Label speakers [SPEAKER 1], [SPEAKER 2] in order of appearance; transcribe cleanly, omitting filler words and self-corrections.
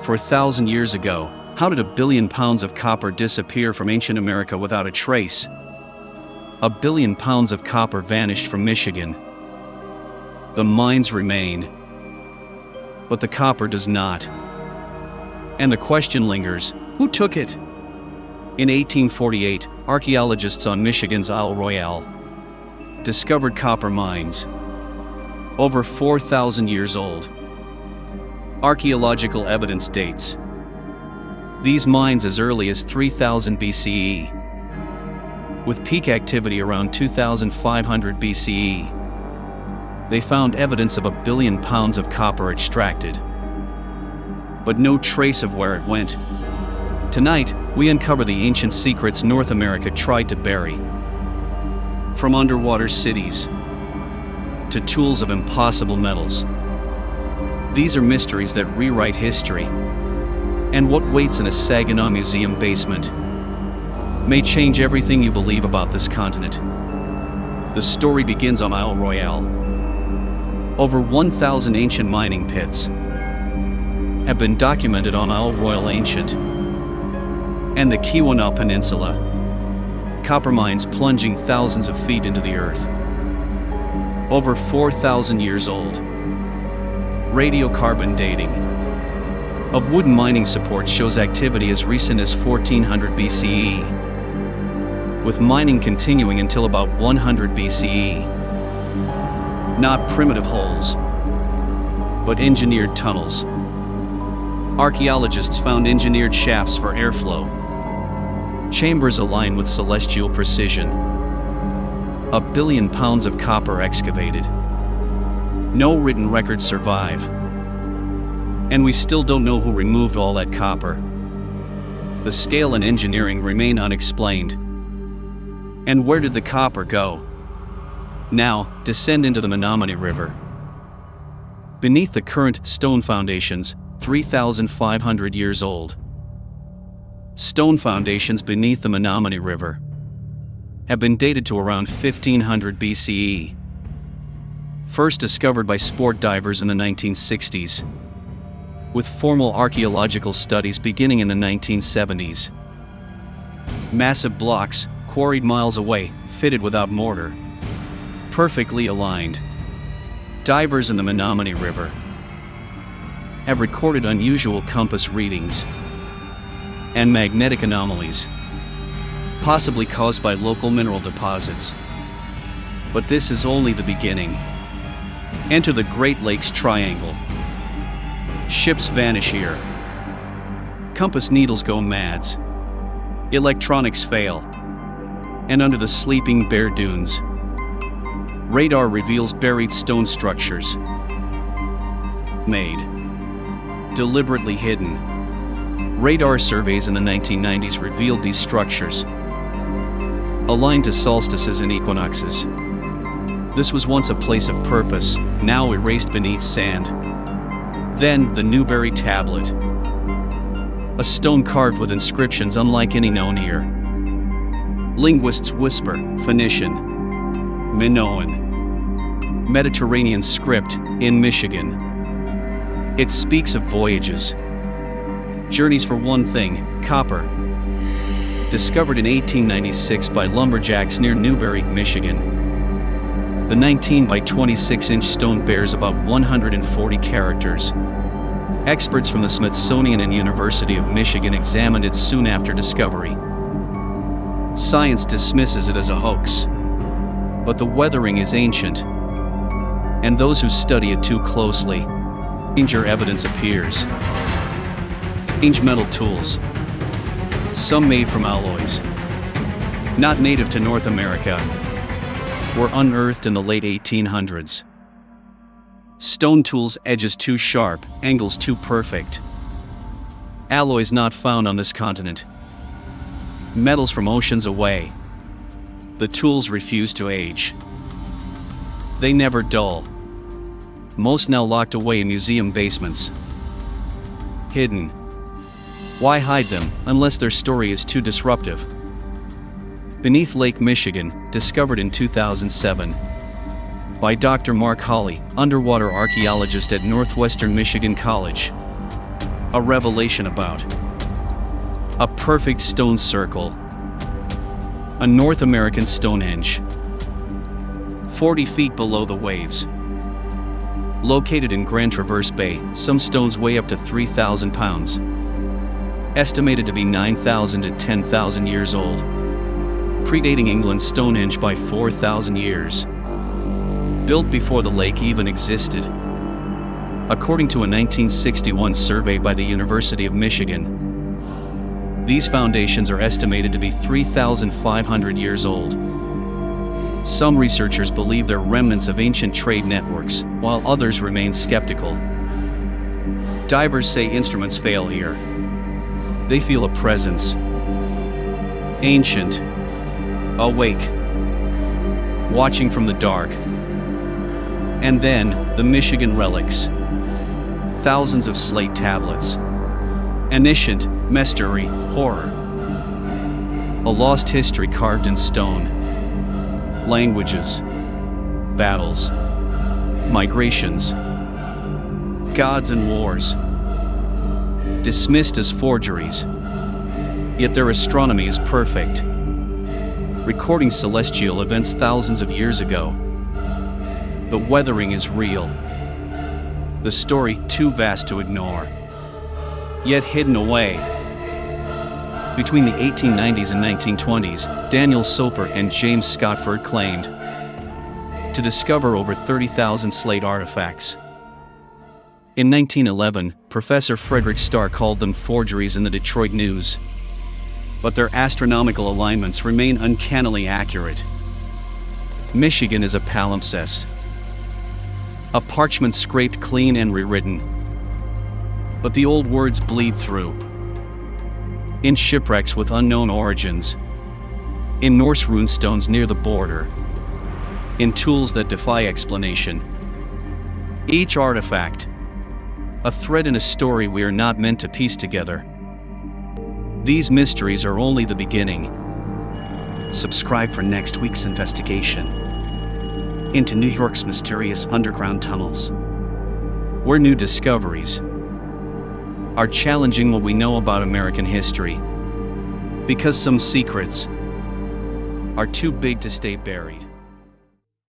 [SPEAKER 1] 4,000 years ago, how did 1 billion pounds of copper disappear from ancient America without a trace? 1 billion pounds of copper vanished from Michigan. The mines remain, but the copper does not. And the question lingers, who took it? In 1848, archaeologists on Michigan's Isle Royale discovered copper mines, over 4,000 years old. Archaeological evidence dates these mines as early as 3000 BCE, with peak activity around 2500 BCE. They found evidence of 1 billion pounds of copper extracted, but no trace of where it went. Tonight, we uncover the ancient secrets North America tried to bury. From underwater cities to tools of impossible metals. These are mysteries that rewrite history, and what waits in a Saginaw museum basement may change everything you believe about this continent. The story begins on Isle Royale. Over 1,000 ancient mining pits have been documented on Isle Royale Ancient and the Keweenaw Peninsula. Copper mines plunging thousands of feet into the earth. Over 4,000 years old. Radiocarbon dating of wooden mining support shows activity as recent as 1400 BCE, with mining continuing until about 100 BCE. Not primitive holes, but engineered tunnels. Archaeologists found engineered shafts for airflow, chambers aligned with celestial precision. 1 billion pounds of copper excavated. No written records survive. And we still don't know who removed all that copper. The scale and engineering remain unexplained. And where did the copper go? Now, descend into the Minoan River. Beneath the current stone foundations, 3,500 years old. Stone foundations beneath the Minoan River have been dated to around 1500 BCE. First discovered by sport divers in the 1960s, with formal archaeological studies beginning in the 1970s. Massive blocks, quarried miles away, fitted without mortar, perfectly aligned. Divers in the Minoan River have recorded unusual compass readings and magnetic anomalies, possibly caused by local mineral deposits. But this is only the beginning. Enter the Great Lakes Triangle. Ships vanish here. Compass needles go mads. Electronics fail. And under the sleeping bare dunes, radar reveals buried stone structures. Made. Deliberately hidden. Radar surveys in the 1990s revealed these structures, aligned to solstices and equinoxes. This was once a place of purpose, now erased beneath sand. Then, the Newberry Tablet. A stone carved with inscriptions unlike any known here. Linguists whisper Phoenician, Minoan, Mediterranean script in Michigan. It speaks of voyages. Journeys for one thing, copper. Discovered in 1896 by lumberjacks near Newberry, Michigan. The 19 by 26 inch stone bears about 140 characters. Experts from the Smithsonian and University of Michigan examined it soon after discovery. Science dismisses it as a hoax. But the weathering is ancient, and those who study it too closely, stranger evidence appears. Strange metal tools, some made from alloys, not native to North America, were unearthed in the late 1800s. Stone tools, edges too sharp, angles too perfect. Alloys not found on this continent. Metals from oceans away. The tools refuse to age. They never dull. Most now locked away in museum basements. Hidden. Why hide them unless their story is too disruptive? Beneath Lake Michigan, discovered in 2007 by Dr. Mark Hawley, underwater archaeologist at Northwestern Michigan College. A revelation about a perfect stone circle, a North American Stonehenge, 40 feet below the waves. Located in Grand Traverse Bay, some stones weigh up to 3,000 pounds. Estimated to be 9,000 to 10,000 years old. Predating England's Stonehenge by 4,000 years. Built before the lake even existed. According to a 1961 survey by the University of Michigan, these foundations are estimated to be 3,500 years old. Some researchers believe they're remnants of ancient trade networks, while others remain skeptical. Divers say instruments fail here. They feel a presence. Ancient. Awake. Watching from the dark. And then, the Michigan Relics. Thousands of slate tablets. Ancient, mystery, horror. A lost history carved in stone. Languages. Battles. Migrations. Gods and wars. Dismissed as forgeries. Yet their astronomy is perfect. Recording celestial events thousands of years ago. The weathering is real. The story too vast to ignore. Yet hidden away. Between the 1890s and 1920s, Daniel Soper and James Scotford claimed to discover over 30,000 slate artifacts. In 1911, Professor Frederick Starr called them forgeries in the Detroit News. But their astronomical alignments remain uncannily accurate. Michigan is a palimpsest. A parchment scraped clean and rewritten. But the old words bleed through. In shipwrecks with unknown origins. In Norse runestones near the border. In tools that defy explanation. Each artifact, a thread in a story we are not meant to piece together. These mysteries are only the beginning. Subscribe for next week's investigation into New York's mysterious underground tunnels, where new discoveries are challenging what we know about American history, because some secrets are too big to stay buried.